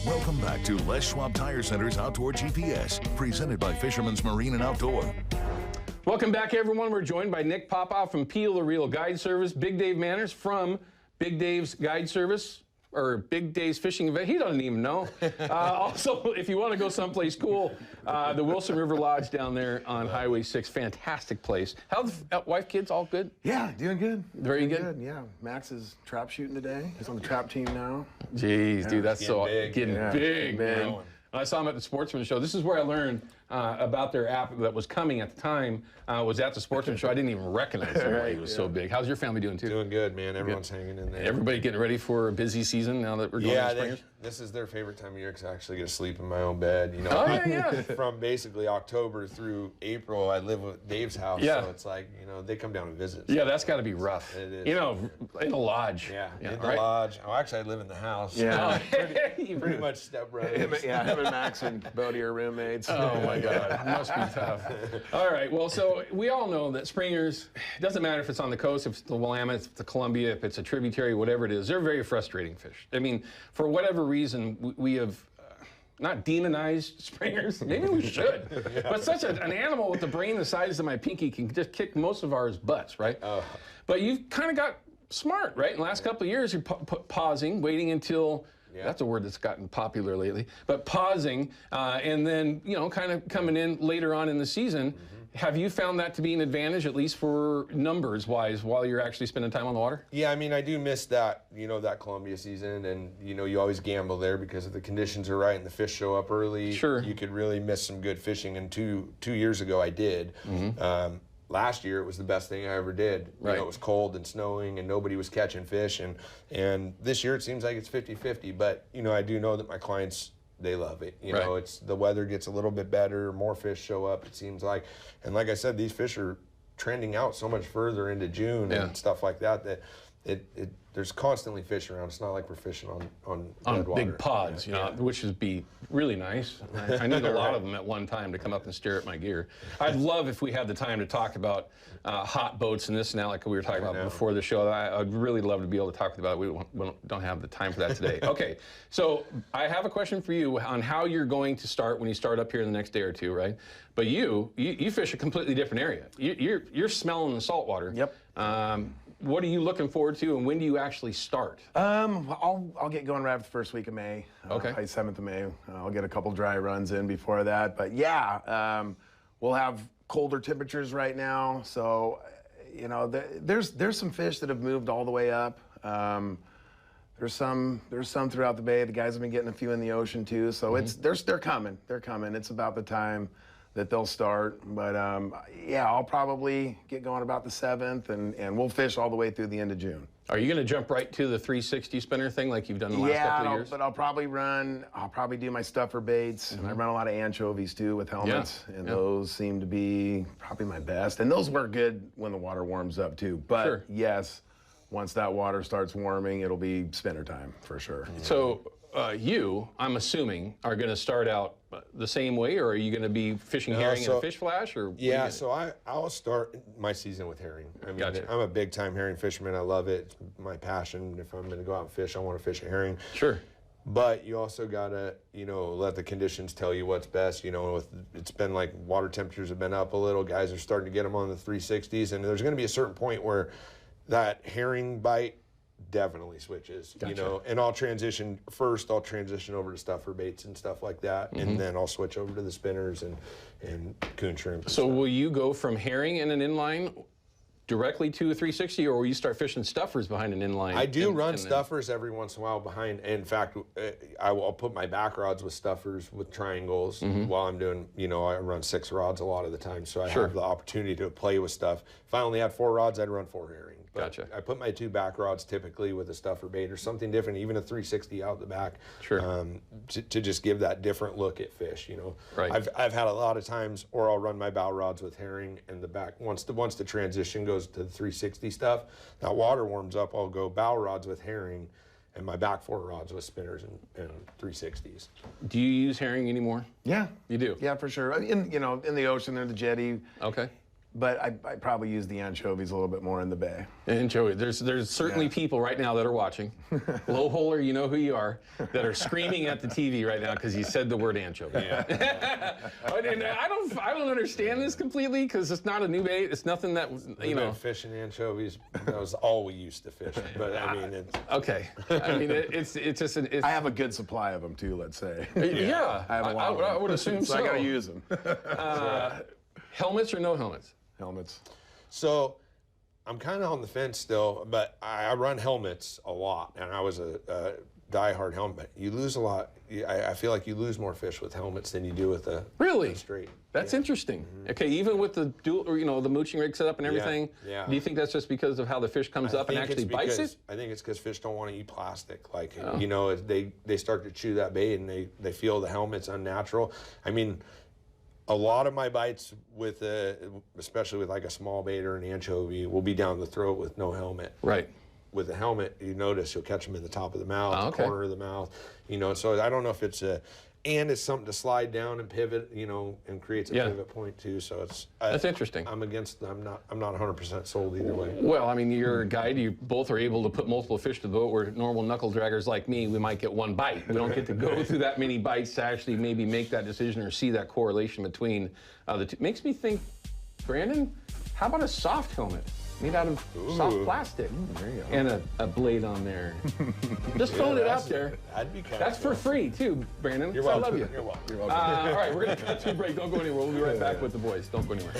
Welcome back to Les Schwab Tire Center's Outdoor GPS, presented by Fisherman's Marine and Outdoor. Welcome back, everyone. We're joined by Nick Popov from Peel the Reel Guide Service, Big Dave Manners from Big Dave's Guide Service, or Big Dave's Fishing Event. He doesn't even know. Also, if you want to go someplace cool, the Wilson River Lodge down there on Highway 6, fantastic place. How's the wife, kids, all good? Yeah, doing good. Very good? Yeah, Max is trap shooting today. He's on the trap team now. Jeez, dude, that's Getting getting big, man. I saw him at the Sportsman Show. This is where I learned about their app that was coming at the time. Was at the Sportsman Show. I didn't even recognize him. Right, he was so big. How's your family doing, too? Doing good, man. Everyone's hanging in there. Everybody getting ready for a busy season now that we're going to springers? This is their favorite time of year because I actually get to sleep in my own bed. You know, oh, yeah. From basically October through April, I live with Dave's house. Yeah. So it's like, you know, they come down and visit. Yeah, that's got to be rough. It is. You know, in a lodge. Yeah, in the right? lodge. Oh, actually, I live in the house. Yeah. Pretty much stepbrothers. Him and Max and Bodie are roommates. Oh, my God. It must be tough. All right. Well, so we all know that springers, it doesn't matter if it's on the coast, if it's the Willamette, if it's the Columbia, if it's a tributary, whatever it is, they're very frustrating fish. I mean, for whatever reason, we have not demonized springers. Maybe we should. But such an animal with a brain the size of my pinky can just kick most of ours butts, right? But you've kind of got smart, right? In the last couple of years, you're pausing, waiting until... Yeah. That's a word that's gotten popular lately. But pausing, and then, you know, kind of coming in later on in the season. Have you found that to be an advantage, at least for numbers-wise, while you're actually spending time on the water? Yeah, I mean, I do miss that, you know, that Columbia season, and, you know, you always gamble there because if the conditions are right and the fish show up early, sure, you could really miss some good fishing, and two years ago I did. Last year, it was the best thing I ever did. Right. You know, it was cold and snowing, and nobody was catching fish. And this year, it seems like it's 50-50. But, you know, I do know that my clients, they love it. You know, it's the weather gets a little bit better, more fish show up, it seems like. And like I said, these fish are trending out so much further into June and stuff like that, that there's constantly fish around. It's not like we're fishing on big pods, you know, which would be really nice. I need a lot of them at one time to come up and stare at my gear. I'd love if we had the time to talk about hot boats and this and that, like we were talking about before the show. I'd really love to be able to talk about it. We don't have the time for that today. Okay, so I have a question for you on how you're going to start when you start up here in the next day or two, right? But you fish a completely different area. You're smelling the salt water. Yep. What are you looking forward to, and when do you actually start? I'll get going right after the first week of May. Okay. Probably 7th of May. I'll get a couple dry runs in before that. But yeah, we'll have colder temperatures right now. So, you know, there's some fish that have moved all the way up. There's some throughout the bay. The guys have been getting a few in the ocean too. So they're coming. They're coming. It's about the time that they'll start. But yeah, I'll probably get going about the 7th, and we'll fish all the way through the end of June. Are you going to jump right to the 360 spinner thing like you've done the last couple of years? Yeah, but I'll probably do my stuffer baits. And I run a lot of anchovies too with helmets, and those seem to be probably my best. And those work good when the water warms up too. But yes, once that water starts warming, it'll be spinner time for sure. So I'm assuming, are going to start out the same way, or are you going to be fishing herring in a fish flash? Or yeah, so I'll start my season with herring. I mean, I'm a big time herring fisherman. I love it. It's my passion. If I'm going to go out and fish, I want to fish a herring. Sure. But you also gotta, you know, let the conditions tell you what's best. You know, it's been like water temperatures have been up a little. Guys are starting to get them on the 360s, and there's going to be a certain point where that herring bite definitely switches, you know, and I'll transition over to stuffer baits and stuff like that, and then I'll switch over to the spinners and coon shrimp. So will you go from herring in an inline directly to a 360, or will you start fishing stuffers behind an inline? I do run stuffers every once in a while behind. In fact, I'll put my back rods with stuffers with triangles while I'm doing, you know, I run 6 rods a lot of the time, so I have the opportunity to play with stuff. If I only had 4 rods, I'd run 4 herring. But gotcha. I put my 2 back rods typically with a stuffer bait or something different, even a 360 out the back, to just give that different look at fish, you know. Right. I've had a lot of times, or I'll run my bow rods with herring and the back. Once the transition goes to the 360 stuff, that water warms up, I'll go bow rods with herring and my back 4 rods with spinners and 360s. Do you use herring anymore? Yeah. You do? Yeah, for sure. In the ocean or the jetty. Okay. but I probably use the anchovies a little bit more in the bay. Anchovy. There's certainly people right now that are watching. Low holer, you know who you are, that are screaming at the TV right now because you said the word anchovy. Yeah. And I don't understand this completely because it's not a new bait. It's nothing that We've been fishing anchovies. That was all we used to fish. But I mean, it's okay. I mean, it's just I have a good supply of them too. Let's say. Yeah, I have a lot. I would assume so. I gotta use them. Helmets or no helmets? Helmets. So I'm kind of on the fence still, but I run helmets a lot, and I was a diehard helmet. You lose a lot. I feel like you lose more fish with helmets than you do with a Really? straight. That's interesting. Okay, even with the dual, or, the mooching rig setup and everything. Yeah. Do you think that's just because of how the fish comes up and actually bites it? I think it's because fish don't want to eat plastic. Like they start to chew that bait and they feel the helmet's unnatural. I mean, a lot of my bites with especially with like a small bait or an anchovy, will be down the throat with no helmet. Right. With a helmet, you notice you'll catch them in the top of the mouth, the corner of the mouth. So I don't know if it's it's something to slide down and pivot, and creates a pivot point too. So that's interesting. I'm not 100% sold either way. Well, I mean, you're a guide. You both are able to put multiple fish to the boat. Where normal knuckle draggers like me, we might get one bite. We don't get to go through that many bites to actually maybe make that decision or see that correlation between the two. Makes me think, Brandon, how about a soft helmet? Made out of soft plastic. There you go. And a blade on there. Just throwing it out there. That'd be kind That's for free, too, Brandon. You're So welcome. I love you. You're welcome. All right, we're going to cut to a break. Don't go anywhere. We'll be right back with the boys. Don't go anywhere.